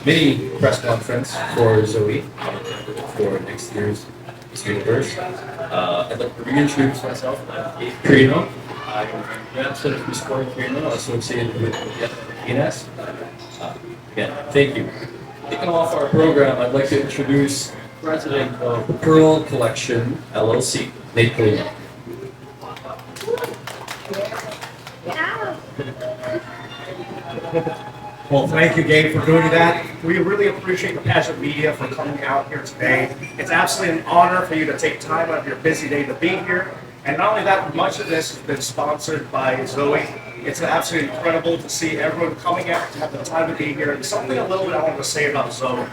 mini press conference for Zoe for next year's Miss Universe. I'd like to reintroduce myself. I'm Gabe Carino. I'm grandson of Miss Corey Carino, associated with Ines. Again, thank you. Kicking off our program, I'd like to introduce President of the Pearl Collection, LLC, Nate Carino. Well, thank you, Gabe, for doing that. We really appreciate the Pageant Media for coming out here today. It's absolutely an honor for you to take time out of your busy day to be here. And not only that, much of this has been sponsored by Zoe. It's absolutely incredible to see everyone coming out to have the time to be here. And something a little bit I want to say about Zoe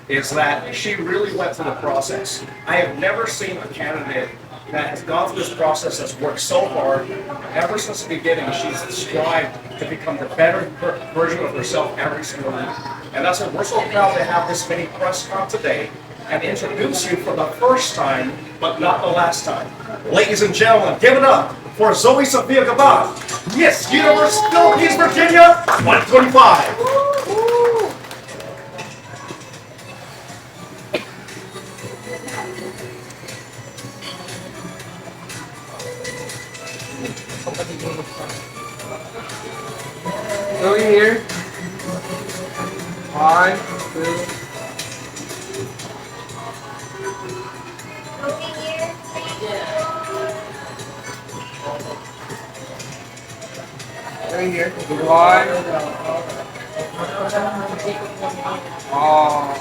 is that she really went through the process. I have never seen a candidate that has gone through this process, that's worked so hard. Ever since the beginning, she's strived to become the better version of herself every single week. And that's why we're so proud to have this mini press con today and introduce you for the first time, but not the last time. Ladies and gentlemen, give it up for Zoe Sophia Gaban, Miss Universe Philippines, Virginia, 2025. Zoe here. One, two. Zoe here. One. Oh.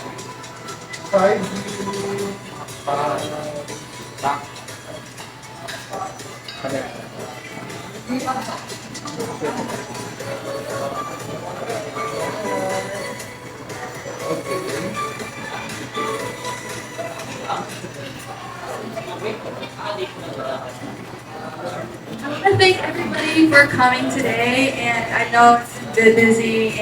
Back. I want to thank everybody for coming today, and I know it's been busy,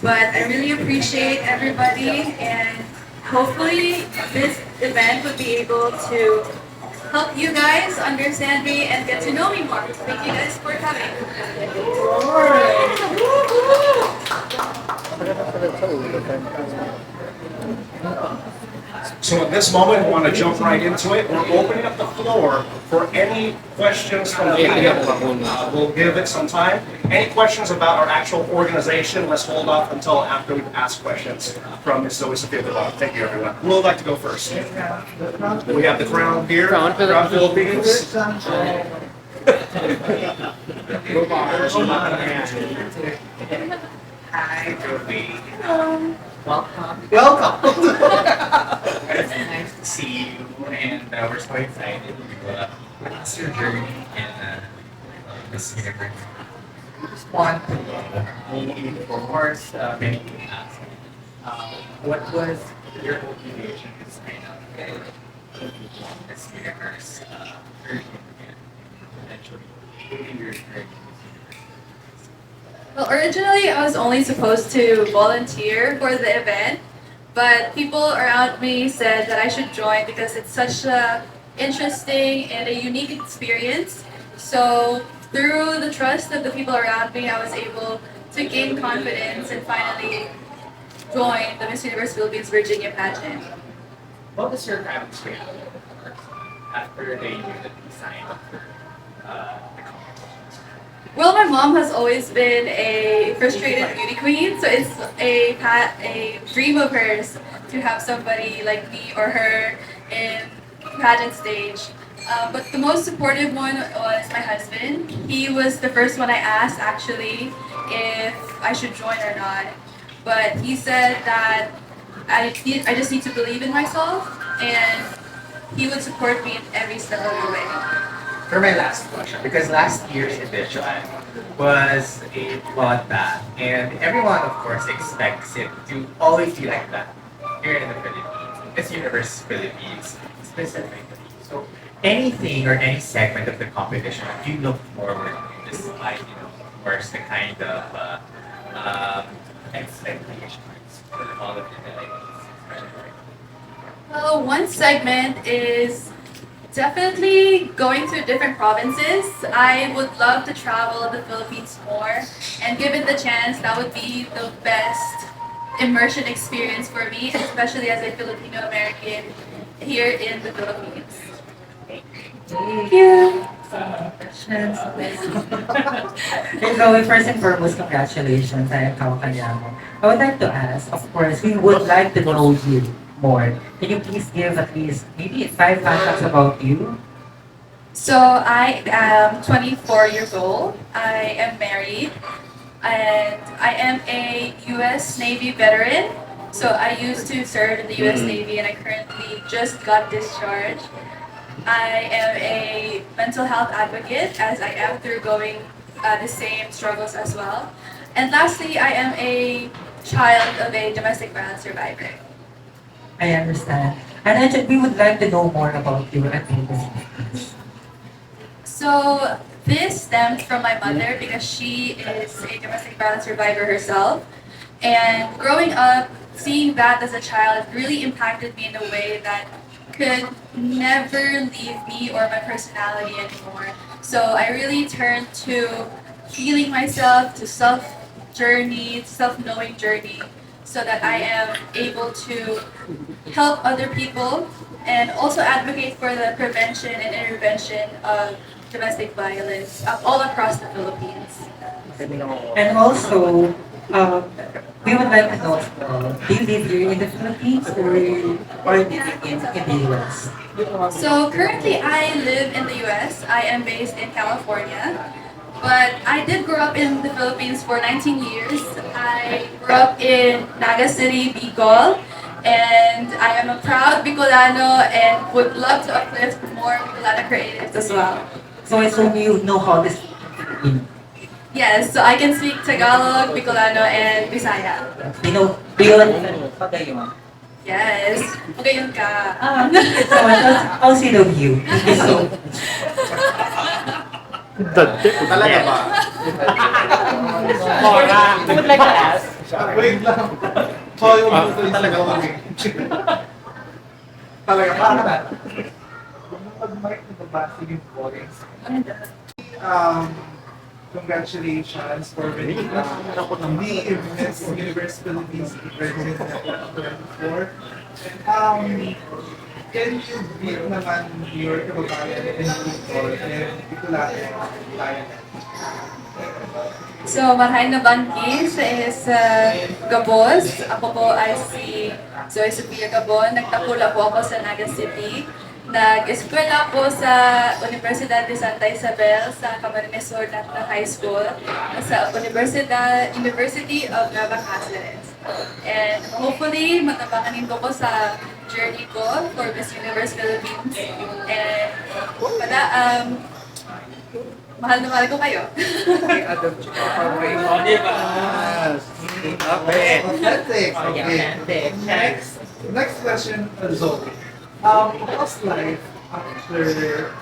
but I really appreciate everybody, and hopefully this event would be able to help you guys understand me and get to know me more. Thank you guys for coming. So at this moment, we want to jump right into it. We're opening up the floor for any questions from the media. We'll give it some time. Any questions about our actual organization, let's hold off until after we've asked questions from Ms. Zoe Sophia. Thank you, everyone. Who would like to go first? We have the crown here. Crown Philippines. Hi, Joey. Welcome. It's nice to see you, and we're so excited to what's your journey in this universe. We just want to know, of course, many people ask, what was your motivation to sign up in this universe version and eventually in your journey? Well, originally I was only supposed to volunteer for the event, but people around me said that I should join because it's such a interesting and a unique experience. So through the trust of the people around me, I was able to gain confidence and finally join the Miss Universe Philippines Virginia pageant. What was your parents' reaction after they knew that you signed up for the competition? Well, my mom has always been a frustrated beauty queen, so it's a dream of hers to have somebody like me or her in pageant stage. But the most supportive one was my husband. He was the first one I asked actually if I should join or not. But he said that I just need to believe in myself, and he would support me in every step of the way. For my last question, because last year's edition was a bloodbath, and everyone, of course, expects it to always be like that here in the Philippines, Miss Universe Philippines specifically. So, anything or any segment of the competition you look forward to, despite, of course, the kind of expectations for all of the ladies. Well, one segment is definitely going to different provinces. I would love to travel the Philippines more, and given the chance, that would be the best immersion experience for me, especially as a Filipino American here in the Philippines. Thank you. Questions? Hey, Zoe, first and foremost, congratulations sa kanya mo. I would like to ask, of course, we would like to know you more. Can you please give at least maybe 5 facts about you? So I am 24 years old. I am married, and I am a U.S. Navy veteran. So I used to serve in the U.S. Navy, and I currently just got discharged. I am a mental health advocate, as I am through going the same struggles as well. And lastly, I am a child of a domestic violence survivor. I understand. And we would like to know more about your advocacy. So this stemmed from my mother because she is a domestic violence survivor herself. And growing up, seeing that as a child really impacted me in a way that could never leave me or my personality anymore. So I really turned to healing myself, to self-journey, self-knowing journey, so that I am able to help other people and also advocate for the prevention and intervention of domestic violence all across the Philippines. And also, we would like to know as well, do you live here in the Philippines or living in the US? So currently I live in the US. I am based in California. But I did grow up in the Philippines for 19 years. I grew up in Naga City, Bicol. And I am a proud Bicolano and would love to uplift more Bicolano creatives as well. So I assume you know how this in. Yes, so I can speak Tagalog, Bicolano, and Bisaya. You know, beyond Pagayon. Yes. Okay yun ka. Thank you so much. I'll see you. Thank you so much. Talaga ba? I would like to ask. Wait lang. Hoy, talaga ba? Talaga ba? Mag-mic na babasa yung voice. Congratulations for winning the Miss Universe Philippines Virgin 2024. Can you brief naman your kababayan and people and Bicolano tayo? So, Marhay na Bangkis is Gabos. Ako po ay si Zoe Sophia Gabon. Nagtakula po ako sa Naga City. Nag-eskwela po sa Universidad de Santa Isabel sa Camarines Sur National High School sa University of Nueva Cáceres. And hopefully, matabanganin ko po sa journey ko for Miss Universe Philippines. And mahal na mahal ko kayo. Authentic. Okay. Next question, Zoe. How's life after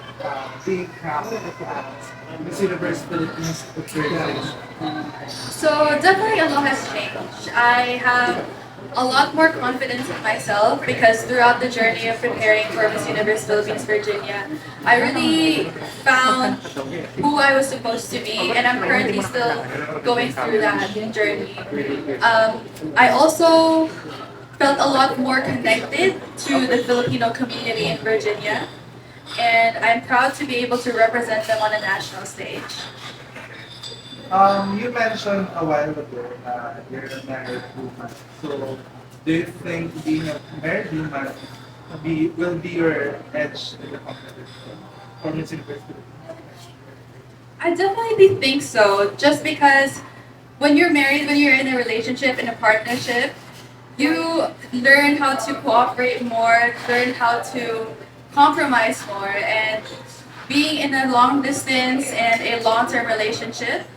being crowned as Miss Universe Philippines Virgin? So definitely a lot has changed. I have a lot more confidence in myself because throughout the journey of preparing for Miss Universe Philippines Virginia, I really found who I was supposed to be, and I'm currently still going through that journey. I also felt a lot more connected to the Filipino community in Virginia, and I'm proud to be able to represent them on a national stage. You mentioned a while ago that you're a married woman. So, do you think being a married woman will be your edge in the competition for Miss Universe? I definitely think so, just because when you're married, when you're in a relationship, in a partnership, you learn how to cooperate more, learn how to compromise more, and being in a long distance and a long-term relationship,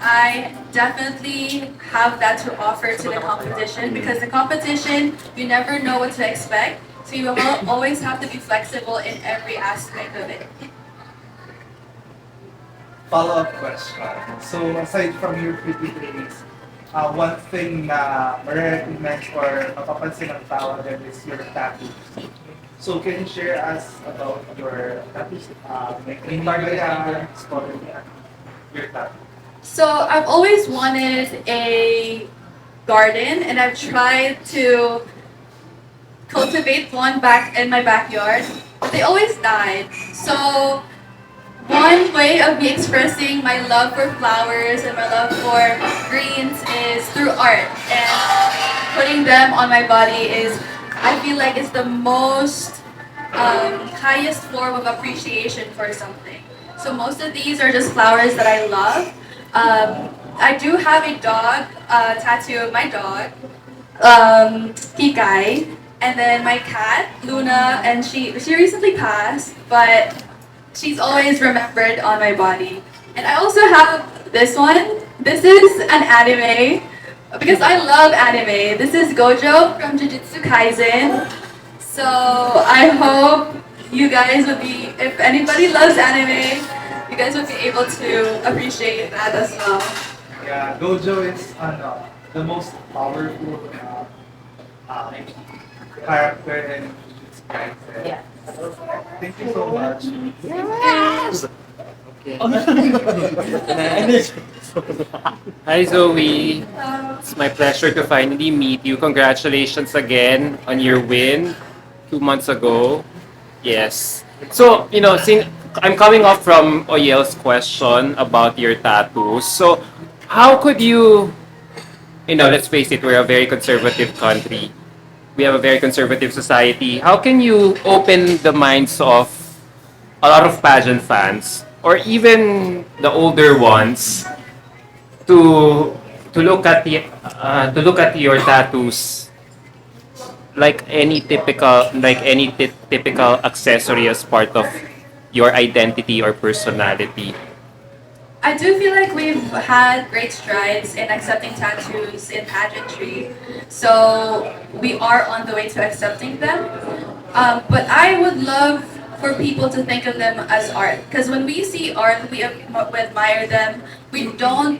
I definitely have that to offer to the competition because the competition, you never know what to expect, so you always have to be flexible in every aspect of it. Follow-up question. So, aside from your pretty face, one thing na ma-recognize or mapapansin ng tao din is your tattoos. So, can you share us about your tattoos? May kaya story niya, your tattoo. So I've always wanted a garden, and I've tried to cultivate one back in my backyard, but they always died. So one way of me expressing my love for flowers and my love for greens is through art, and putting them on my body is, I feel like it's the most highest form of appreciation for something. So most of these are just flowers that I love. I do have a dog tattoo of my dog, Kikai, and then my cat Luna, and she recently passed, but she's always remembered on my body. And I also have this one. This is an anime because I love anime. This is Gojo from Jujutsu Kaisen. So I hope you guys would be, if anybody loves anime, you guys would be able to appreciate that as well. Yeah, Gojo is the most powerful character in Jujutsu Kaisen. Yeah. Thank you so much. Hi Zoe, it's my pleasure to finally meet you. Congratulations again on your win 2 months ago. Yes. So, since I'm coming off from Oyel's question about your tattoos. So, how could you, let's face it, we're a very conservative country. We have a very conservative society. How can you open the minds of a lot of pageant fans or even the older ones to look at your tattoos like any typical accessory as part of your identity or personality? I do feel like we've had great strides in accepting tattoos in pageantry, so we are on the way to accepting them. But I would love for people to think of them as art, because when we see art, we admire them. We don't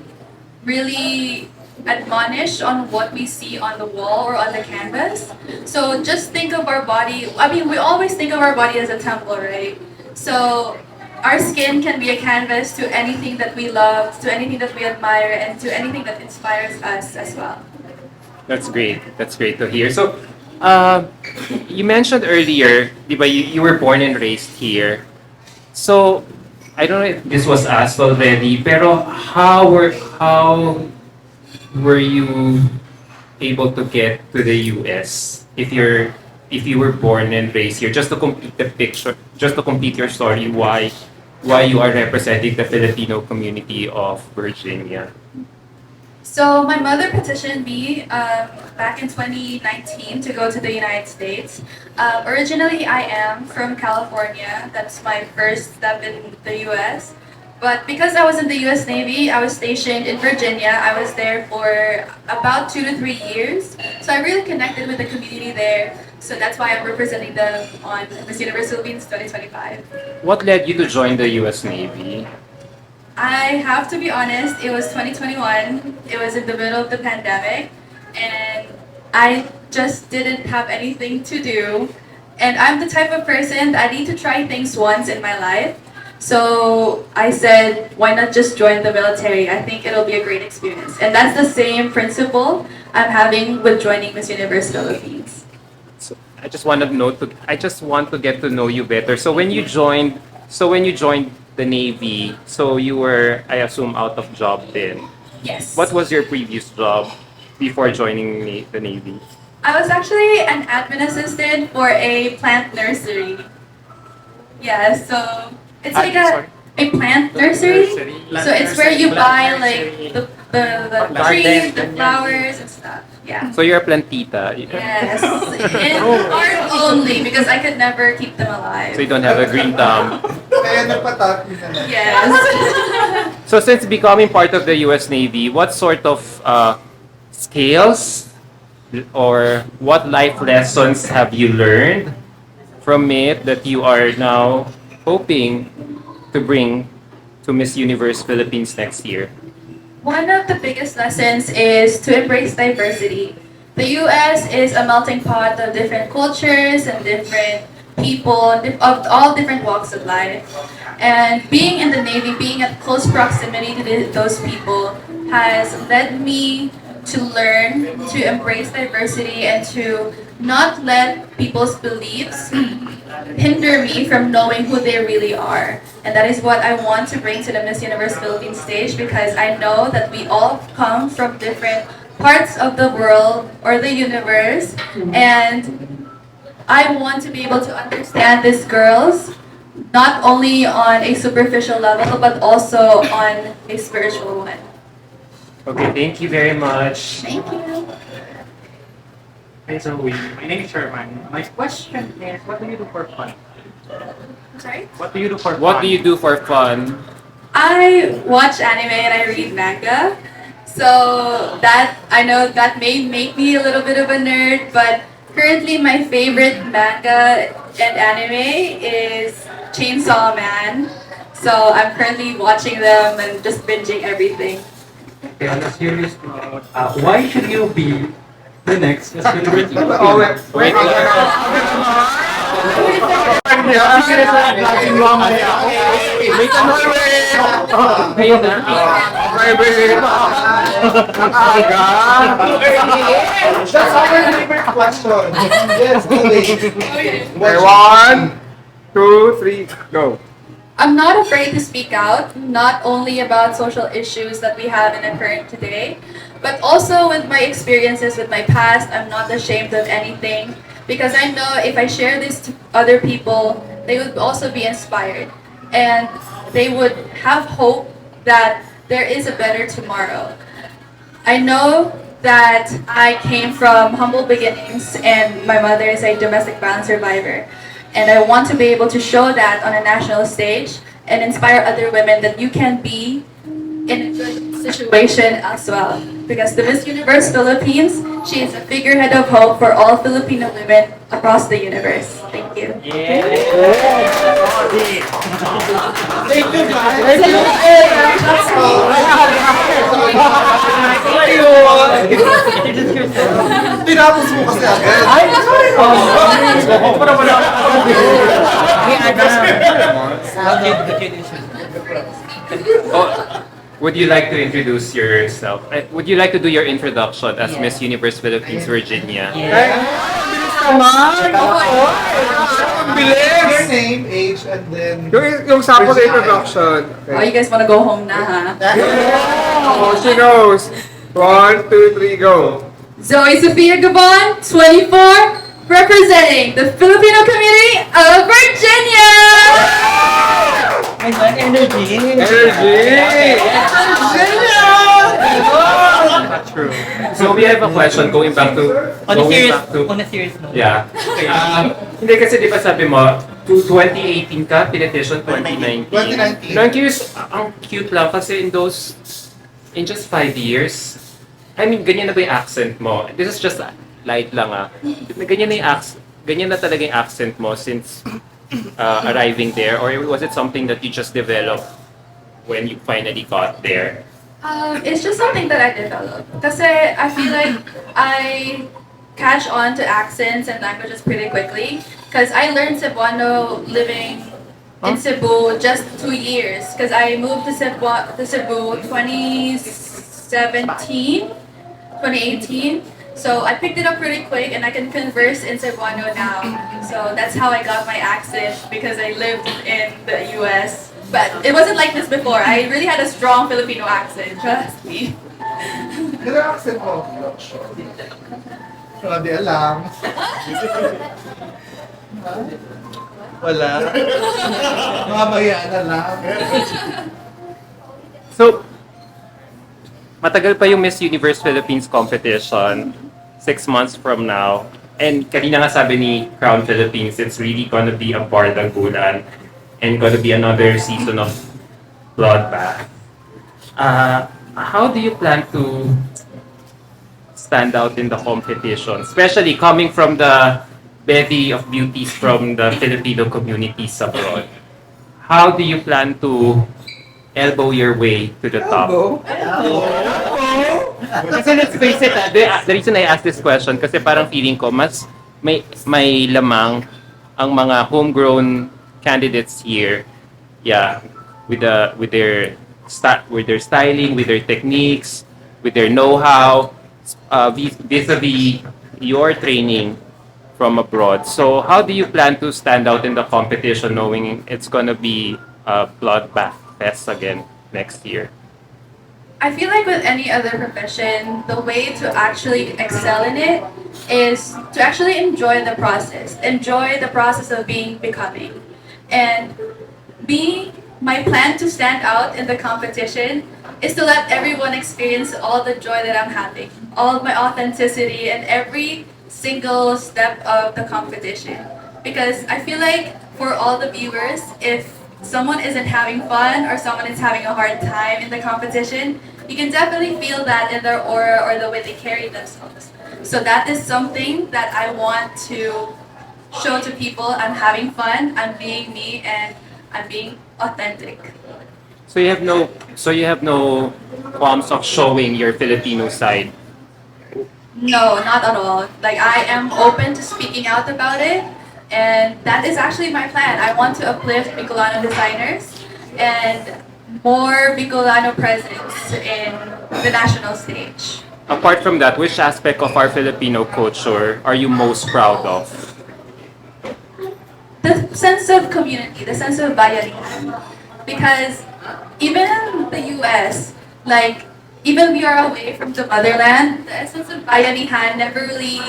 really admonish on what we see on the wall or on the canvas. So just think of our body. I mean, we always think of our body as a temple, right? So our skin can be a canvas to anything that we love, to anything that we admire, and to anything that inspires us as well. That's great. That's great to hear. So, you mentioned earlier, di ba, you were born and raised here. So, I don't know if this was asked already, pero how were you able to get to the US if you were born and raised here? Just to complete the picture, just to complete your story, why you are representing the Filipino community of Virginia. So my mother petitioned me back in 2019 to go to the United States. Originally, I am from California. That's my first step in the U.S. But because I was in the U.S. Navy, I was stationed in Virginia. I was there for about 2 to 3 years. So I really connected with the community there. So that's why I'm representing them on Miss Universe Philippines 2025. What led you to join the US Navy? I have to be honest, it was 2021. It was in the middle of the pandemic, and I just didn't have anything to do. And I'm the type of person that I need to try things once in my life. So I said, why not just join the military? I think it'll be a great experience. And that's the same principle I'm having with joining Miss Universe Philippines. So I just want to get to know you better. So when you joined the Navy, so you were, I assume, out of job then. Yes. What was your previous job before joining the Navy? I was actually an admin assistant for a plant nursery. Yeah, so it's like a plant nursery. So it's where you buy like the trees, the flowers and stuff. Yeah. So you're a plantita. Yes. In art only because I could never keep them alive. So you don't have a green thumb. Kaya nagpatapos na lang. Yes. So since becoming part of the US Navy, what sort of skills or what life lessons have you learned from it that you are now hoping to bring to Miss Universe Philippines next year? One of the biggest lessons is to embrace diversity. The U.S. is a melting pot of different cultures and different people of all different walks of life. And being in the Navy, being at close proximity to those people has led me to learn, to embrace diversity, and to not let people's beliefs hinder me from knowing who they really are. And that is what I want to bring to the Miss Universe Philippines stage, because I know that we all come from different parts of the world or the universe, and I want to be able to understand these girls not only on a superficial level but also on a spiritual one. Okay, thank you very much. Thank you. Hi Zoe, my name is Sherman. My question is, what do you do for fun? I'm sorry? What do you do for fun? What do you do for fun? I watch anime and I read manga. So that I know that may make me a little bit of a nerd, but currently my favorite manga and anime is Chainsaw Man. So I'm currently watching them and just binging everything. Okay, on a serious note, why should you be the next Miss Universe? Oh, wait. May tanong Ayun na. That's our favorite question. Yes, Okay, 1, 2, 3, go. I'm not afraid to speak out, not only about social issues that we have in the current today, but also with my experiences with my past. I'm not ashamed of anything because I know if I share this to other people, they would also be inspired and they would have hope that there is a better tomorrow. I know that I came from humble beginnings and my mother is a domestic violence survivor. And I want to be able to show that on a national stage and inspire other women that you can be in a good situation as well. Because the Miss Universe Philippines, she is a figurehead of hope for all Filipino women across the universe. Thank you. Thank you, guys. Tinapos mo kasi agad. Oh, would you like to introduce yourself? Would you like to do your introduction as Miss Universe Philippines Virginia? Your name, age, and then... Yung sample sa introduction. Oh, you guys wanna go home na, ha? Oh, she knows. 1, 2, 3, go. Zoe Sophia Gabon, 24, representing the Filipino community of Virginia! Energy! That's true. So we have a question going back to... On a serious note. Yeah. Hindi kasi di ba sabi mo, 2018 ka, pinetition 2019. 2019. No, I'm curious, ang cute lang kasi in just 5 years, I mean, ganyan na ba yung accent mo? This is just light lang ganyan na talaga yung accent mo since arriving there? Or was it something that you just developed when you finally got there? It's just something that I developed. Kasi I feel like I catch on to accents and languages pretty quickly. Because I learned Cebuano living in Cebu just 2 years. Because I moved to Cebu 2018. So I picked it up pretty quick and I can converse in Cebuano now. So that's how I got my accent because I lived in the US. But it wasn't like this before. I really had a strong Filipino accent, trust me. Ano ang accent mo? Hindi alam. Wala. Mamaya na lang. So, matagal pa yung Miss Universe Philippines competition, 6 months from now. And kanina nga sabi ni Crown Philippines, it's really gonna be a bardagulan and gonna be another season of bloodbath. How do you plan to stand out in the competition, especially coming from the bevy of beauties from the Filipino communities abroad? How do you plan to elbow your way to the top? Kasi let's face it, the reason I ask this question, kasi parang feeling ko, mas may lamang ang mga homegrown candidates here. Yeah, with their styling, with their techniques, with their know-how. vis-a-vis your training from abroad. So how do you plan to stand out in the competition knowing it's going to be a bloodbath fest again next year? I feel like with any other profession, the way to actually excel in it is to actually enjoy the process of becoming. And my plan to stand out in the competition is to let everyone experience all the joy that I'm having, all of my authenticity, and every single step of the competition. Because I feel like for all the viewers, if someone isn't having fun or someone is having a hard time in the competition, you can definitely feel that in their aura or the way they carry themselves. So that is something that I want to show to people. I'm having fun, I'm being me, and I'm being authentic. So you have no qualms of showing your Filipino side. No, not at all. Like I am open to speaking out about it, and that is actually my plan. I want to uplift Bicolano designers and more Bicolano presence in the national stage. Apart from that, which aspect of our Filipino culture are you most proud of? The sense of community, the sense of bayanihan. Because even in the US, like even we are away from the motherland, the essence of bayanihan never really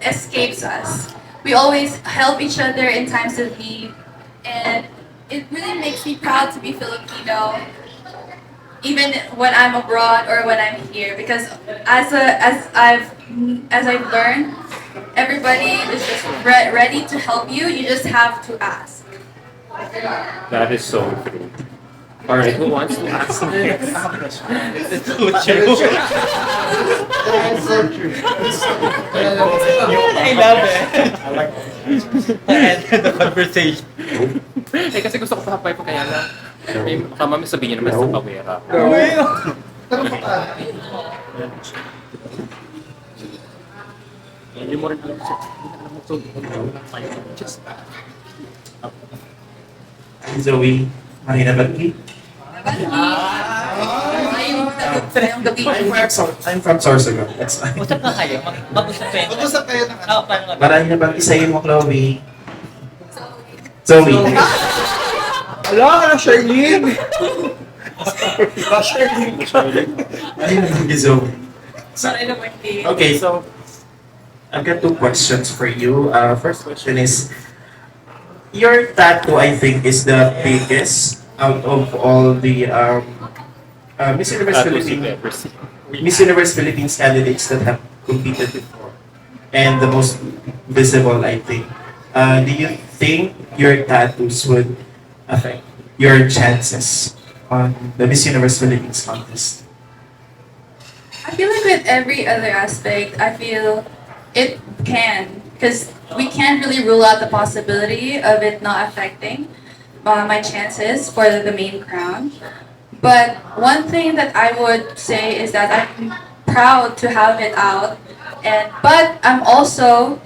escapes us. We always help each other in times of need, and it really makes me proud to be Filipino, even when I'm abroad or when I'm here. Because as I've learned, everybody is just ready to help you. You just have to ask. That is so true. All right, who wants to ask next? I love it. And the conversation. Eh, kasi gusto ko pa kaya lang. Eh, baka mami sabihin niyo naman sa pawera. Hindi mo rin alam siya. Zoe, Marinabati. I'm from Sorsogon. That's fine. Usap na kayo. Mag-usap kayo. Mag-usap kayo ng ano? Paano nga ba? Marinabati sa'yo mo, Chloe. Zoe. Ala, ala, Charlene! Ba, Charlene? Marinabati, Zoe. Sorry naman, Dave. Okay, so I've got two questions for you. First question is, your tattoo, I think, is the biggest out of all the Miss Universe Tattoos you've Philippines ever seen. Miss Universe Philippines candidates that have competed before, and the most visible, I think. Do you think your tattoos would affect your chances on the Miss Universe Philippines contest? I feel like with every other aspect, I feel it can. Because we can't really rule out the possibility of it not affecting my chances for the main crown. But one thing that I would say is that I'm proud to have it out, but I'm also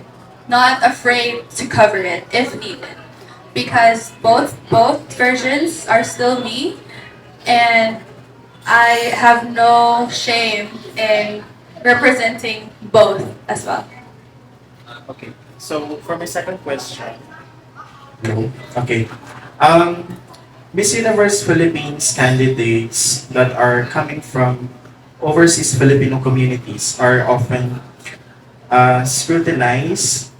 not afraid to cover it if needed, because both versions are still me, and I have no shame in representing both as well. Okay, so for my second question, No. Okay. Miss Universe Philippines candidates that are coming from overseas Filipino communities are often scrutinized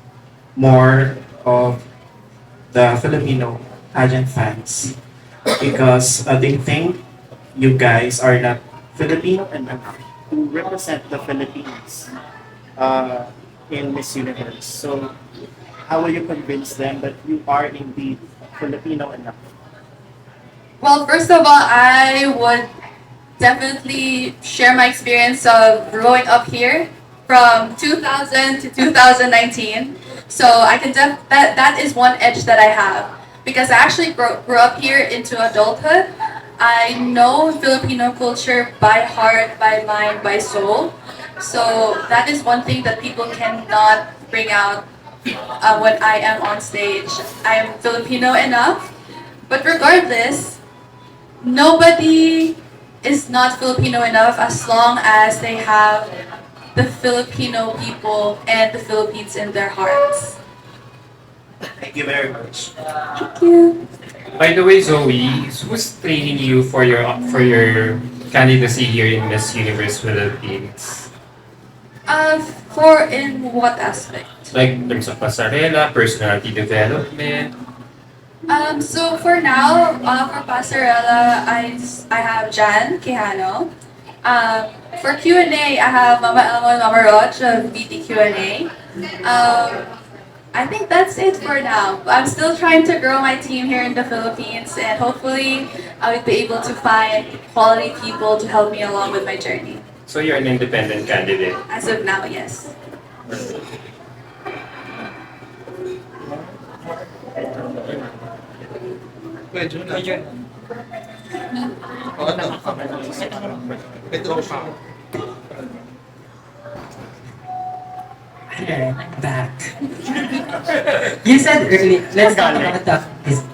more of the Filipino pageant fans because they think you guys are not Filipino enough. to represent the Philippines in Miss Universe. So, how will you convince them that you are indeed Filipino enough? Well, first of all, I would definitely share my experience of growing up here from 2000 to 2019. So I can that is one edge that I have because I actually grew up here into adulthood. I know Filipino culture by heart, by mind, by soul. So that is one thing that people cannot bring out when I am on stage. I am Filipino enough, but regardless, nobody is not Filipino enough as long as they have the Filipino people and the Philippines in their hearts. Thank you very much. Thank you. By the way, Zoe, who's training you for your candidacy here in Miss Universe Philippines? For in what aspect? Like in terms of pasarela, personality development. So for now, for Pasarela, I have Jan Quijano. For Q&A, I have Mama Elmo and Mama Roch of BT Q&A. I think that's it for now. I'm still trying to grow my team here in the Philippines, and hopefully I will be able to find quality people to help me along with my journey. So you're an independent candidate. As of now, yes. Alright, I'm back. You said earlier, let's talk about this.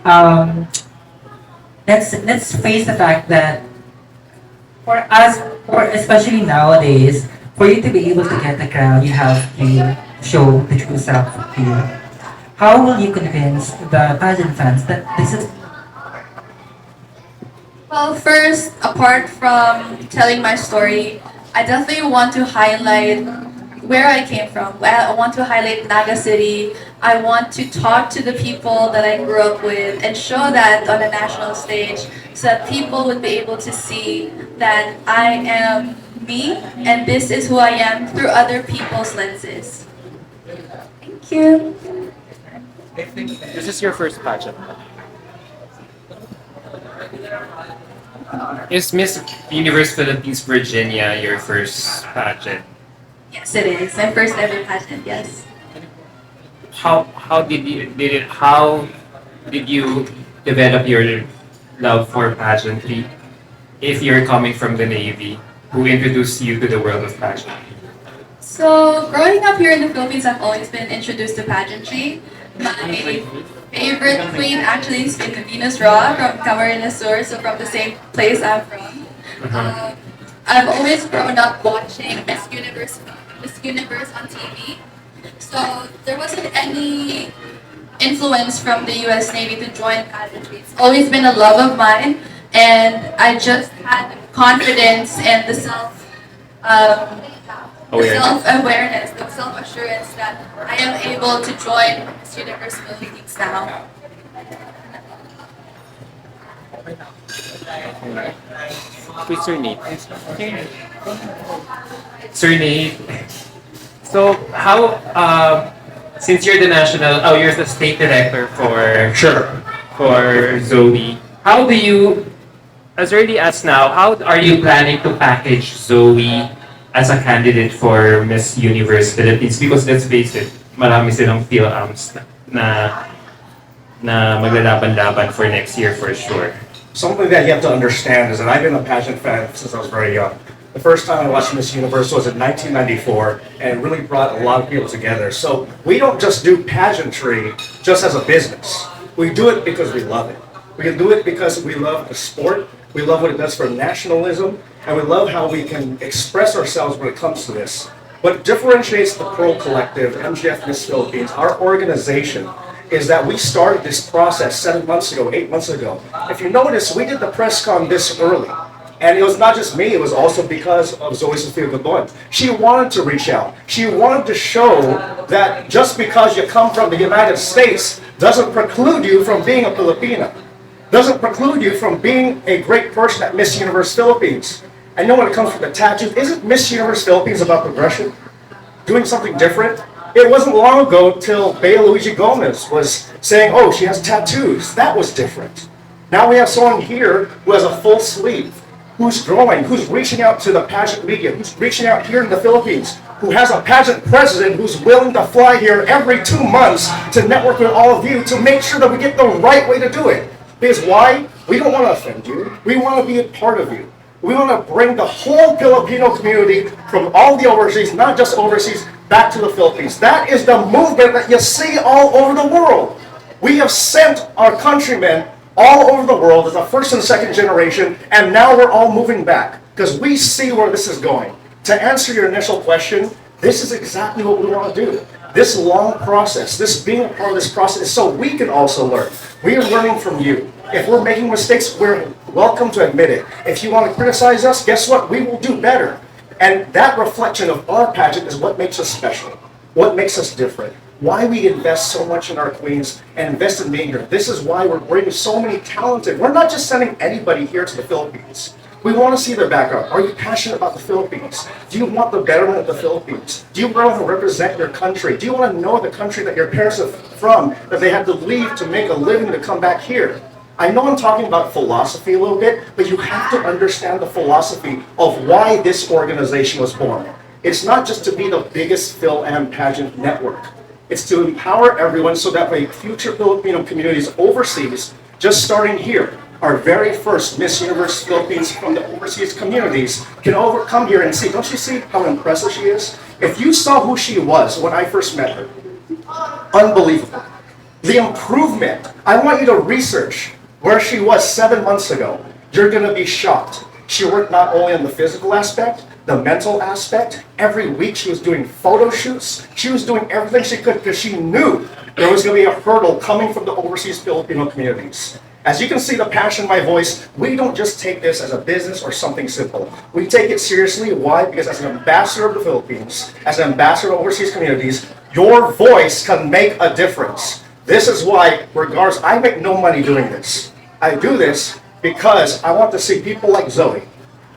Um, let's face the fact that for us, or especially nowadays, for you to be able to get the crown, you have to show the true self of you. How will you convince the pageant fans that this is Well, first, apart from telling my story, I definitely want to highlight where I came from. I want to highlight Naga City. I want to talk to the people that I grew up with and show that on a national stage so that people would be able to see that I am me and this is who I am through other people's lenses. Thank you. This is your first pageant. Is Miss Universe Philippines Virginia your first pageant? Yes, it is. My first ever pageant, yes. How did you develop your love for pageantry? If you're coming from the Navy, who introduced you to the world of pageantry? So, growing up here in the Philippines, I've always been introduced to pageantry. My favorite queen actually has been Venus Raw from Camarines Sur, so from the same place I'm from. I've always grown up watching Miss Universe on TV. So, there wasn't any influence from the US Navy to join pageantry. It's always been a love of mine, and I just had confidence and the self-awareness, the self-assurance that I am able to join Miss Universe Philippines now. Who's Sir Nate? Sir Nate. So how since you're you're the state director for Zoe. How do you, as early as now, how are you planning to package Zoe as a candidate for Miss Universe Philippines? Because let's face it, marami silang PhilAms na maglalaban-laban for next year for sure. Something that you have to understand is that I've been a pageant fan since I was very young. The first time I watched Miss Universe was in 1994, and it really brought a lot of people together. So we don't just do pageantry just as a business. We do it because we love it. We can do it because we love the sport, we love what it does for nationalism, and we love how we can express ourselves when it comes to this. What differentiates the Pearl Collective, MGF Miss Philippines, our organization, is that we started this process 7 months ago, 8 months ago. If you notice, we did the press con this early. And it was not just me, it was also because of Zoe Sophia. She wanted to reach out. She wanted to show that just because you come from the United States doesn't preclude you from being a Filipina. Doesn't preclude you from being a great person at Miss Universe Philippines. I know when it comes to the tattoos, isn't Miss Universe Philippines about progression? Doing something different? It wasn't long ago till Bea Luigi Gomez was saying, oh, she has tattoos. That was different. Now we have someone here who has a full sleeve, who's growing, who's reaching out to the pageant media, who's reaching out here in the Philippines, who has a pageant president who's willing to fly here every 2 months to network with all of you to make sure that we get the right way to do it. Because why? We don't want to offend you. We want to be a part of you. We want to bring the whole Filipino community from all the overseas, not just overseas, back to the Philippines. That is the movement that you see all over the world. We have sent our countrymen all over the world as a first and second generation, and now we're all moving back. because we see where this is going. To answer your initial question, this is exactly what we want to do. This long process, this being a part of this process, is so we can also learn. We are learning from you. If we're making mistakes, we're welcome to admit it. If you want to criticize us, guess what? We will do better. And that reflection of our pageant is what makes us special, what makes us different, why we invest so much in our queens and invest in being here. This is why we're bringing so many talented. We're not just sending anybody here to the Philippines. We want to see their background. Are you passionate about the Philippines? Do you want the betterment of the Philippines? Do you want to represent your country? Do you want to know the country that your parents are from, that they had to leave to make a living to come back here? I know I'm talking about philosophy a little bit, but you have to understand the philosophy of why this organization was born. It's not just to be the biggest Phil-Am pageant network. It's to empower everyone so that way future Filipino communities overseas, just starting here, our very first Miss Universe Philippines from the overseas communities can come here and see. Don't you see how impressive she is? If you saw who she was when I first met her, unbelievable. The improvement, I want you to research where she was 7 months ago. You're going to be shocked. She worked not only on the physical aspect, the mental aspect. Every week she was doing photo shoots. She was doing everything she could because she knew there was going to be a hurdle coming from the overseas Filipino communities. As you can see the passion in my voice, we don't just take this as a business or something simple. We take it seriously. Why? Because as an ambassador of the Philippines, as an ambassador of overseas communities, your voice can make a difference. This is why, regardless, I make no money doing this. I do this because I want to see people like Zoe,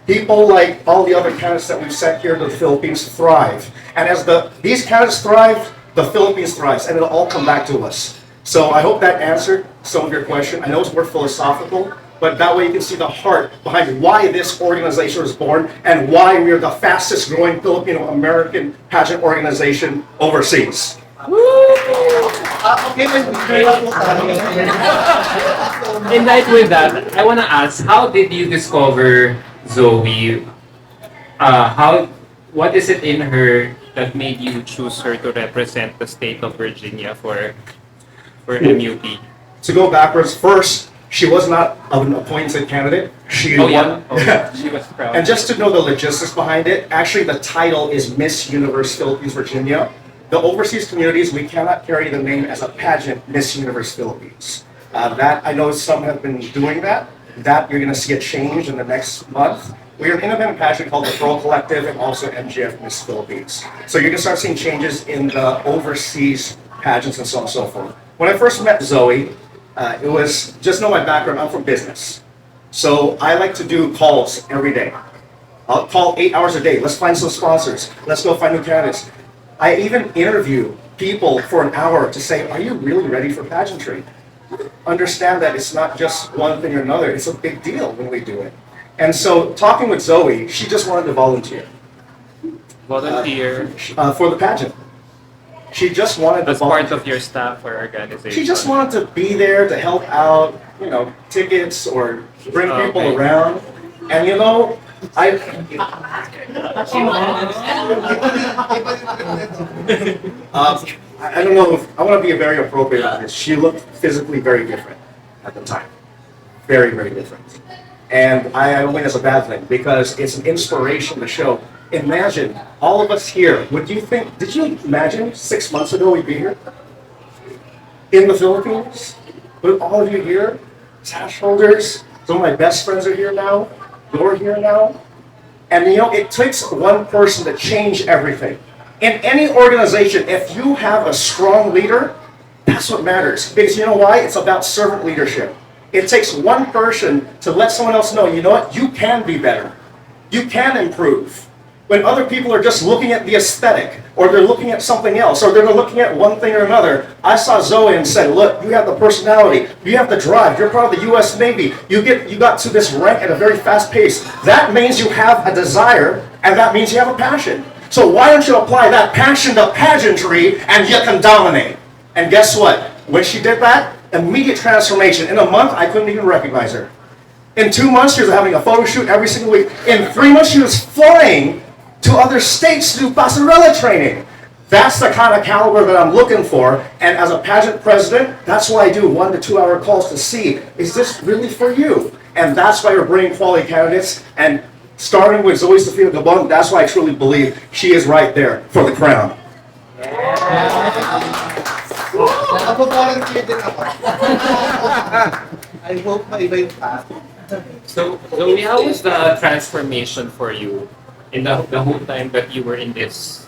people like all the other candidates that we've sent here to the Philippines thrive. And as these candidates thrive, the Philippines thrives, and it'll all come back to us. So I hope that answered some of your question. I know we're philosophical, but that way you can see the heart behind why this organization was born and why we are the fastest growing Filipino American pageant organization overseas. In line with that, I want to ask, how did you discover Zoe? What is it in her that made you choose her to represent the state of Virginia for MUP? To go backwards, first, she was not an appointed candidate. She won. She was proud. And just to know the logistics behind it, actually the title is Miss Universe Philippines Virginia. The overseas communities, we cannot carry the name as a pageant Miss Universe Philippines. That I know some have been doing that. That you're going to see a change in the next month. We are an independent pageant called the Pearl Collective and also MGF Miss Philippines. So you're going to start seeing changes in the overseas pageants and so on and so forth. When I first met Zoe, it was, just know my background, I'm from business. So I like to do calls every day. I'll call 8 hours a day. Let's find some sponsors. Let's go find new candidates. I even interview people for an hour to say, are you really ready for pageantry? Understand that it's not just one thing or another. It's a big deal when we do it. And so talking with Zoe, she just wanted to volunteer. Volunteer. For the pageant. She just wanted as to part of your staff or organization. She just wanted to be there to help out, you know, tickets or bring people around. And you know, I don't know if I want to be very appropriate on this. She looked physically very different at the time. Very, very different. And I don't think that's a bad thing because it's an inspiration to show. Imagine all of us here. Did you imagine 6 months ago we'd be here? In the Philippines? With all of you here? Sash holders? Some of my best friends are here now. You're here now. And you know, it takes one person to change everything. In any organization, if you have a strong leader, that's what matters. Because you know why? It's about servant leadership. It takes one person to let someone else know, you know what? You can be better. You can improve. When other people are just looking at the aesthetic, or they're looking at something else, or they're looking at one thing or another, I saw Zoe and said, look, you have the personality, you have the drive, you're part of the U.S. Navy, you got to this rank at a very fast pace. That means you have a desire, and that means you have a passion. So why don't you apply that passion to pageantry, and you can dominate? And guess what? When she did that, immediate transformation. In a month, I couldn't even recognize her. In 2 months, she was having a photo shoot every single week. In 3 months, she was flying to other states to do passerella training. That's the kind of caliber that I'm looking for. And as a pageant president, that's why I do 1 to 2 hour calls to see, is this really for you? And that's why we're bringing quality candidates. And starting with Zoe Sophia Gabon, that's why I truly believe she is right there for the crown. Ako parang din ako. I hope maiba yung path. So, Zoe, how was the transformation for you in the whole time that you were in this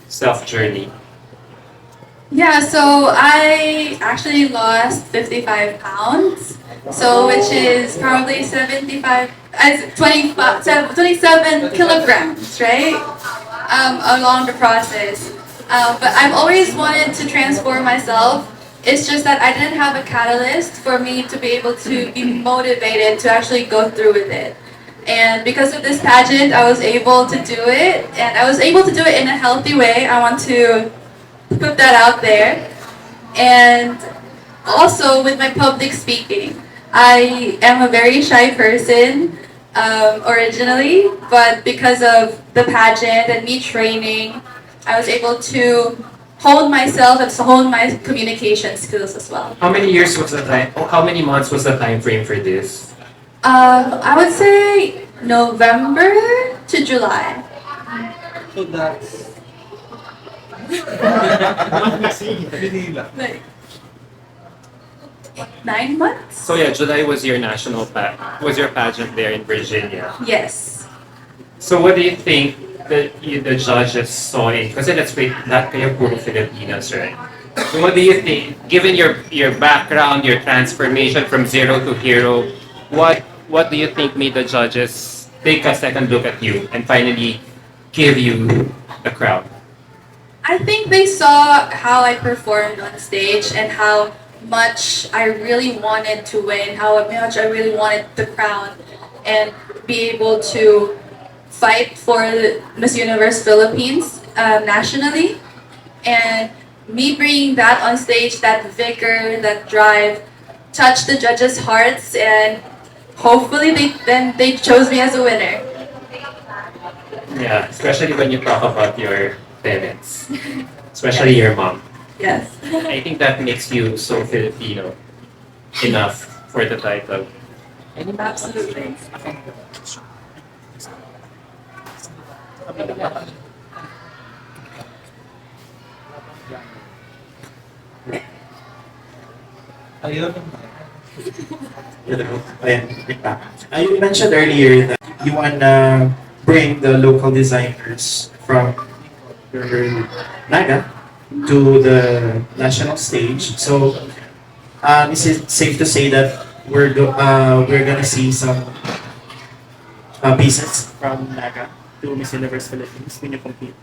self journey? Yeah, so I actually lost 55 pounds. So, which is probably 27 kilograms, right? Along the process. But I've always wanted to transform myself. It's just that I didn't have a catalyst for me to be able to be motivated to actually go through with it. And because of this pageant, I was able to do it. And I was able to do it in a healthy way. I want to put that out there. And also with my public speaking. I am a very shy person originally, but because of the pageant and me training, I was able to hone myself and hone my communication skills as well. How many years was the time? Oh, how many months was the time frame for this? I would say November to July. So that's... Like 9 months? So yeah, July was your was your pageant there in Virginia. Yes. So what do you think that the judges saw in? Kasi let's wait, lahat kayo puro Filipinas, right? So what do you think, given your background, your transformation from zero to hero, what do you think made the judges take a second look at you and finally give you the crown? I think they saw how I performed on stage and how much I really wanted to win, how much I really wanted the crown and be able to fight for Miss Universe Philippines nationally. And me bringing that on stage, that vigor, that drive, touched the judges' hearts, and hopefully they chose me as a winner. Yeah, especially when you talk about your parents, especially your mom. Yes. I think that makes you so Filipino enough for the title. Absolutely. Ayun. Ayan, you mentioned earlier that you wanna bring the local designers from your Naga to the national stage. So, is it safe to say that we're gonna see some pieces from Naga to Miss Universe Philippines when you compete?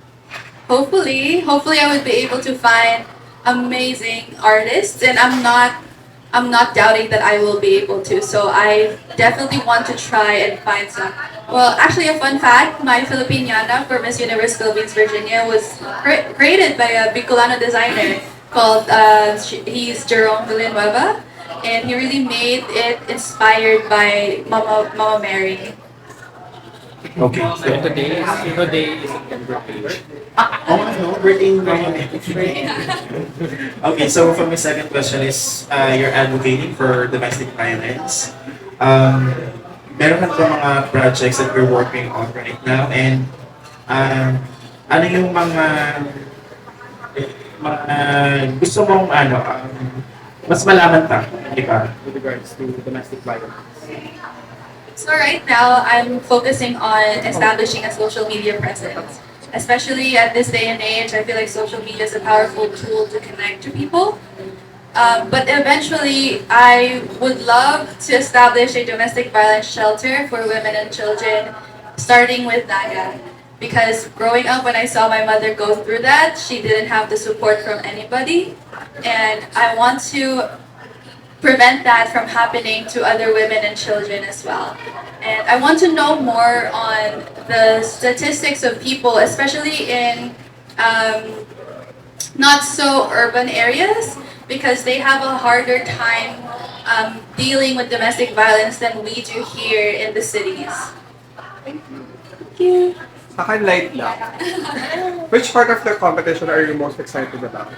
Hopefully I would be able to find amazing artists, and I'm not doubting that I will be able to. So I definitely want to try and find some. Well, actually, a fun fact: my Filipiniana for Miss Universe Philippines Virginia was created by a Bicolano designer called he's Jerome Villanueva, and he really made it inspired by Mama Mary. Okay. So today is September 8th. Oh, no, we're in Okay, so for my second question is, you're advocating for domestic violence. Meron ka ba mga projects that we're working on right now? And ano yung mga gusto mong mas malaman pa, di ba? With regards to domestic violence. So right now, I'm focusing on establishing a social media presence. Especially at this day and age, I feel like social media is a powerful tool to connect to people. But eventually, I would love to establish a domestic violence shelter for women and children, starting with Naga. Because growing up, when I saw my mother go through that, she didn't have the support from anybody. And I want to prevent that from happening to other women and children as well. And I want to know more on the statistics of people, especially in not so urban areas, because they have a harder time dealing with domestic violence than we do here in the cities. Thank you. Sa akin, light lang. Which part of the competition are you most excited about?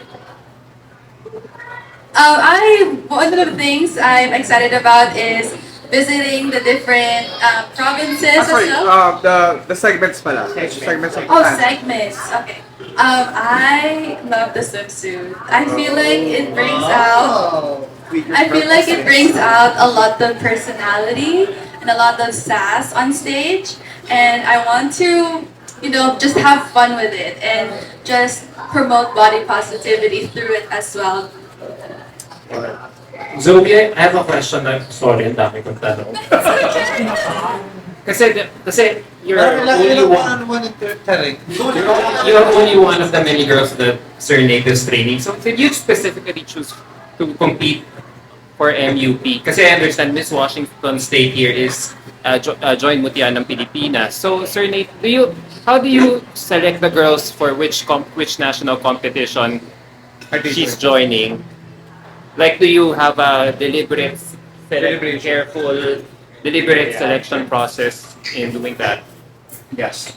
One of the things I'm excited about is visiting the different provinces as Sorry, well. the segments pala. Segments of Oh, the segments. Okay. I love the swimsuit. I feel like it brings out. I feel like it brings out a lot of personality and a lot of sass on stage, and I want to, just have fun with it and just promote body positivity through it as well. Zoe, I have a question. I'm sorry, ang dami kong tanong. kasi you're only one of the many girls that Sir Nate is training. So did you specifically choose to compete for MUP? Kasi I understand Miss Washington State here is Joint Mutya ng Pilipinas. So Sir Nate, how do you select the girls for which national competition she's joining? Like, do you have a deliberate selection process in doing that? Yes.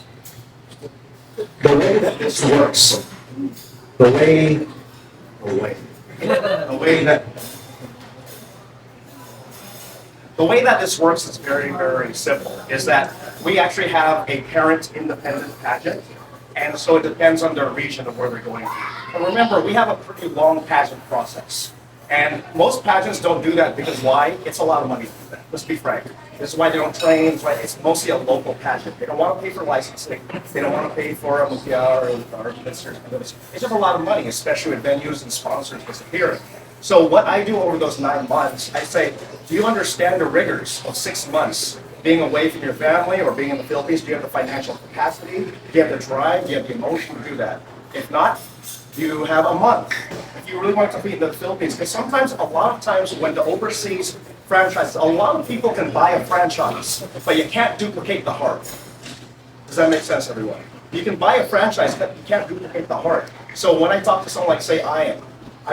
The way that this works, the way that this works is very, very simple, is that we actually have a parent independent pageant, and so it depends on their region of where they're going to. And remember, we have a pretty long pageant process. And most pageants don't do that because why? It's a lot of money to do that. Let's be frank. This is why they don't train. It's why it's mostly a local pageant. They don't want to pay for licensing. They don't want to pay for a mutya or ministers. It's just a lot of money, especially with venues and sponsors disappearing. So what I do over those 9 months, I say, do you understand the rigors of 6 months being away from your family or being in the Philippines? Do you have the financial capacity? Do you have the drive? Do you have the emotion to do that? If not, you have a month. If you really want to compete in the Philippines, because sometimes, a lot of times when the overseas franchises, a lot of people can buy a franchise, but you can't duplicate the heart. Does that make sense, everyone? You can buy a franchise, but you can't duplicate the heart. So when I talk to someone like, say, I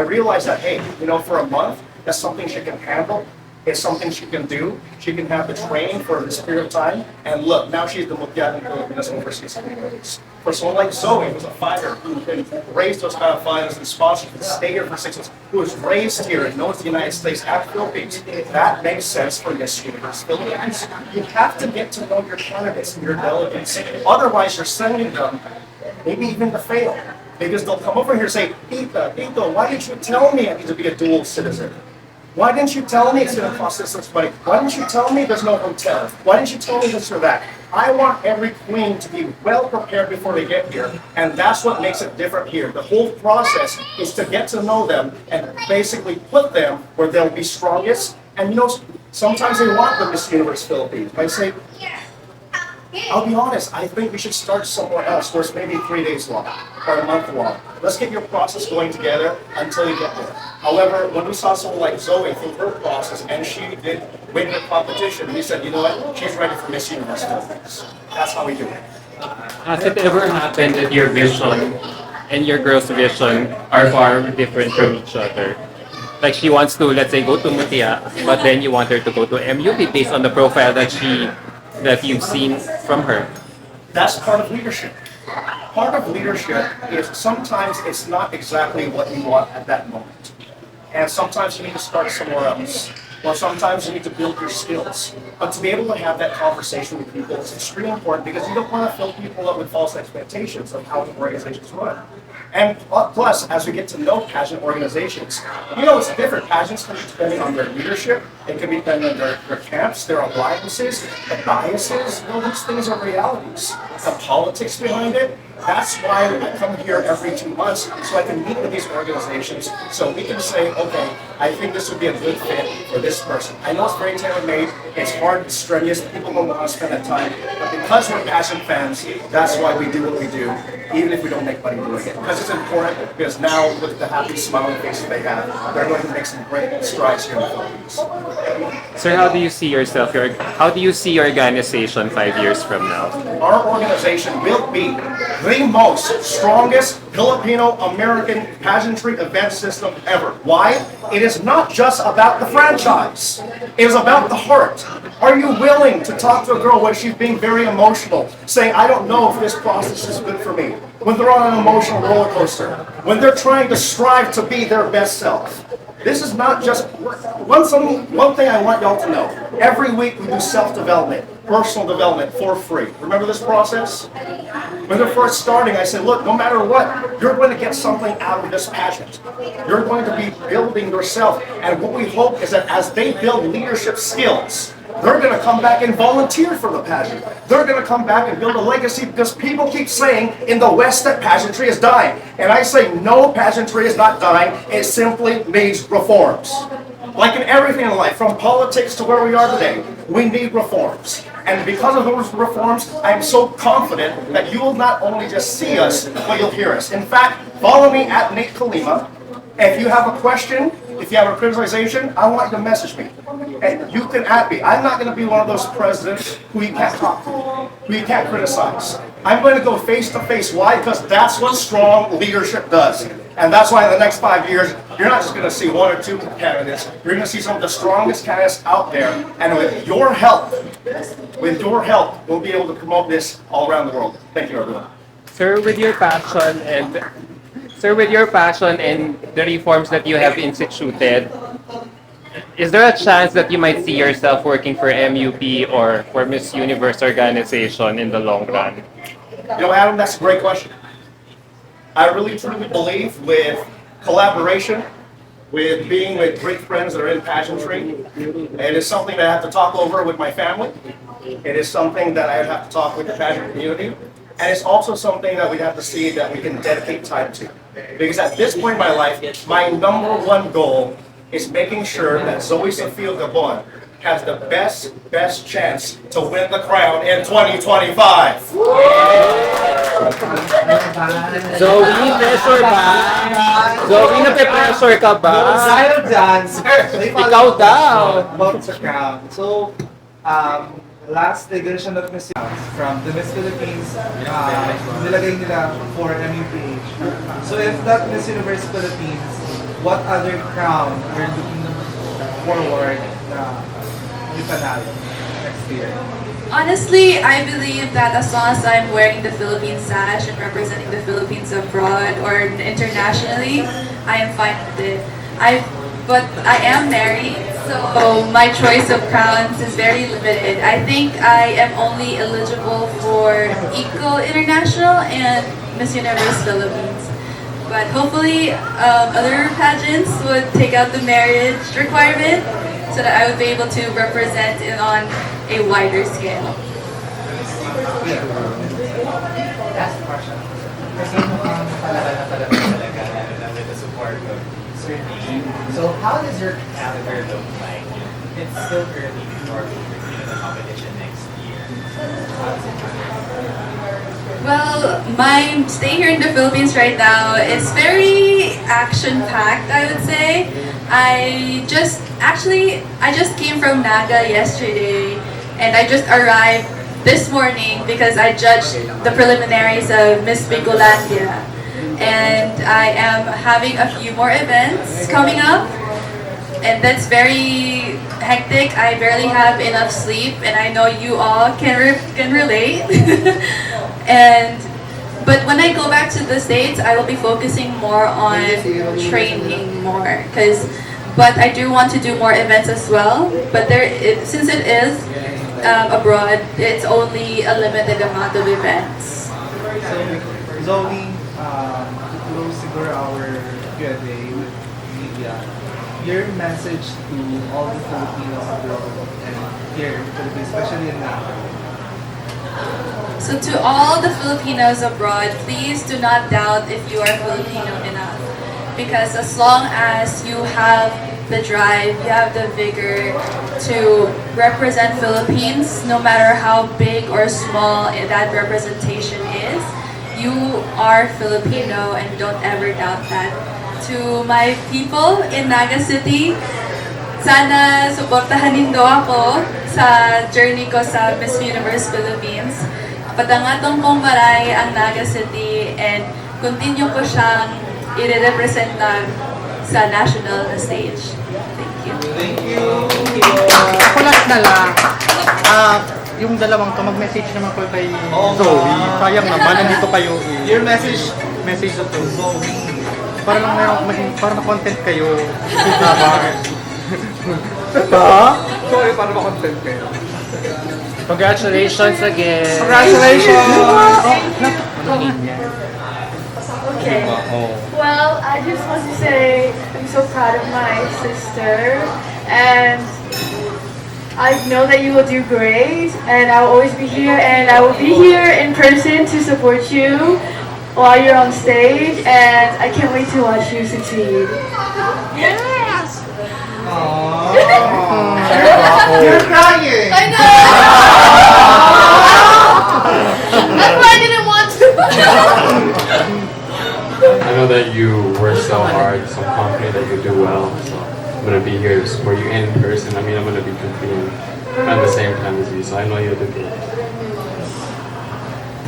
realize that, hey, for a month, that's something she can handle. It's something she can do. She can have the training for this period of time. And look, now she's the Mutya in Filipinas overseas. For someone like Zoe, who's a fighter, who can raise those kind of fighters and sponsors, and stay here for 6 months, who was raised here and knows the United States and Philippines, that makes sense for Miss Universe Philippines. You have to get to know your candidates and your delegates. Otherwise, you're sending them maybe even to fail. Because they'll come over here and say, Tito, why didn't you tell me I need to be a dual citizen? Why didn't you tell me it's going to cost this much money? Why didn't you tell me there's no hotel? Why didn't you tell me this or that? I want every queen to be well prepared before they get here. And that's what makes it different here. The whole process is to get to know them and basically put them where they'll be strongest. And sometimes they want the Miss Universe Philippines. I say, I'll be honest, I think we should start somewhere else where it's maybe 3 days long or a month long. Let's get your process going together until you get there. However, when we saw someone like Zoe through her process and she did win the competition, we said, you know what, she's ready for Miss Universe Philippines. That's how we do it. Has it ever happened that your vision and your girl's vision are far different from each other? Like she wants to, let's say, go to Mutya, but then you want her to go to MUP based on the profile that you've seen from her. That's part of leadership. Part of leadership is sometimes it's not exactly what you want at that moment. And sometimes you need to start somewhere else. Or sometimes you need to build your skills. But to be able to have that conversation with people is extremely important because you don't want to fill people up with false expectations of how the organizations run. And plus, as we get to know pageant organizations, it's different. Pageants can be depending on their leadership. It can be depending on their camps, their alliances, the biases. These things are realities. The politics behind it. That's why I come here every 2 months so I can meet with these organizations so we can say, okay, I think this would be a good fit for this person. I know it's very tailor-made, it's hard, it's strenuous, people don't want to spend that time, but because we're passion fans, that's why we do what we do, even if we don't make money doing it. Because it's important, because now look at the happy, smiling faces they have. They're going to make some great strides here in the Philippines. Sir, how do you see yourself? How do you see your organization 5 years from now? Our organization will be the most strongest Filipino-American pageantry event system ever. Why? It is not just about the franchise. It is about the heart. Are you willing to talk to a girl when she's being very emotional, saying, I don't know if this process is good for me? When they're on an emotional roller coaster, when they're trying to strive to be their best self. This is not just one thing I want y'all to know. Every week we do self-development, personal development for free. Remember this process? When they're first starting, I said, look, no matter what, you're going to get something out of this pageant. You're going to be building yourself. And what we hope is that as they build leadership skills, they're going to come back and volunteer for the pageant. They're going to come back and build a legacy because people keep saying in the West that pageantry is dying. And I say, no, pageantry is not dying. It simply needs reforms. Like in everything in life, from politics to where we are today, we need reforms. And because of those reforms, I'm so confident that you will not only just see us, but you'll hear us. In fact, follow me at Nate Kalima. If you have a question, if you have a criticization, I want you to message me. And you can at me. I'm not going to be one of those presidents who you can't talk to, who you can't criticize. I'm going to go face to face. Why? Because that's what strong leadership does. And that's why in the next 5 years, you're not just going to see one or two candidates. You're going to see some of the strongest candidates out there. And with your help, we'll be able to promote this all around the world. Thank you, everyone. Sir, with your passion and the reforms that you have instituted, is there a chance that you might see yourself working for MUP or for Miss Universe organization in the long run? You know, Adam, that's a great question. I really truly believe with collaboration, with being with great friends that are in pageantry, it is something that I have to talk over with my family. It is something that I have to talk with the pageant community. And it's also something that we have to see that we can dedicate time to. Because at this point in my life, my number one goal is making sure that Zoe Sophia Gabon has the best chance to win the crown in 2025. Zoe, pressure ba? Zoe, nape-pressure ka ba? Aside of dyan, sir, Ikaw daw. about sa crown. So, last edition of Miss Universe from the Miss Philippines, nilagay nila for MUPH. So if that Miss Universe Philippines, what other crown we're looking forward na ipanalo next year? Honestly, I believe that as long as I'm wearing the Philippine sash and representing the Philippines abroad or internationally, I am fine with it. But I am married, so my choice of crowns is very limited. I think I am only eligible for Eco International and Miss Universe Philippines. But hopefully, other pageants would take out the marriage requirement so that I would be able to represent it on a wider scale. Last question. Kasi mukhang palaban na talaga with the support of Sir Lee. So how does your calendar look like? It's still early before the competition next year. How does it look? Well, my stay here in the Philippines right now is very action-packed, I would say. I just came from Naga yesterday, and I just arrived this morning because I judged the preliminaries of Miss Bicolandia. And I am having a few more events coming up, and that's very hectic. I barely have enough sleep, and I know you all can relate. But when I go back to the States, I will be focusing more on training more, but I do want to do more events as well. But since it is abroad, it's only a limited amount of events. So, Zoe, to close siguro our Q&A with media, your message to all the Filipinos abroad and here in the Philippines, especially in Naga. So to all the Filipinos abroad, please do not doubt if you are Filipino enough. Because as long as you have the drive, you have the vigor to represent Philippines, no matter how big or small that representation is, you are Filipino and don't ever doubt that. To my people in Naga City, sana suportahan nindo ako sa journey ko sa Miss Universe Philippines. Padangatong kong maray ang Naga City and continue ko siyang i-represent sa national stage. Thank you. Thank you. Ako last na lang. Yung dalawang to, mag-message naman ko kay Zoe. Sayang naman, nandito kayo. Your message Message to Zoe. Para lang para ma-content kayo. Ha? Sorry, para ma-content kayo. Congratulations again. Congratulations! Okay. Well, I just want to say I'm so proud of my sister, and I know that you will do great, and I will always be here, and I will be here in person to support you while you're on stage, and I can't wait to watch you succeed. Yes! You're crying! I know! That's why I didn't want to. I know that you work so hard, so I'm confident that you do well. So I'm gonna be here to support you in person. I mean, I'm gonna be competing at the same time as you, so I know you'll do good.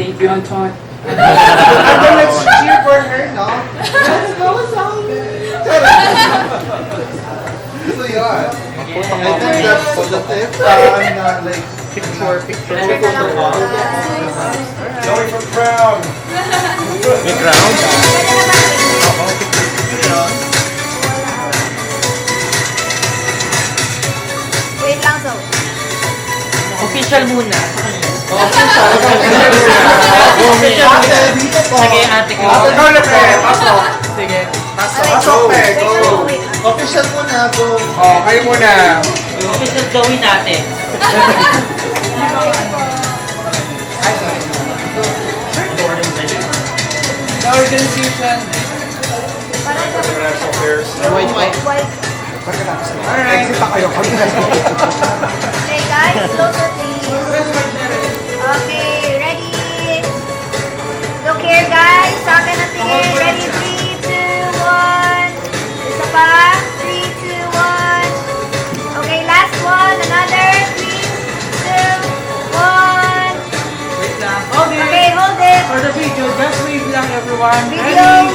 Thank you, Anton. And then let's cheer for her, no? Let's go, Zoe! So yun. I think that's positive. Like, Picture. Zoe from Crown. May crown? Wait lang, Zoe. Official muna. ate, dito po. Sige, ate ko. Ate, go na pe! Pasok! Sige. Pasok pe! Go! Official muna, go. Oh, kayo muna. Official gawin natin. The organization. Alright. Exit na kayo. Okay, guys, closer please. Okay, ready? Look here, guys. Sa akin na tingin. Ready? 3, 2, 1. Isa pa. 3, 2, 1. Okay, last one. Another. 3, 2, 1. Wait lang. Hold it. Okay, hold it. For the video, just wave lang everyone. Video.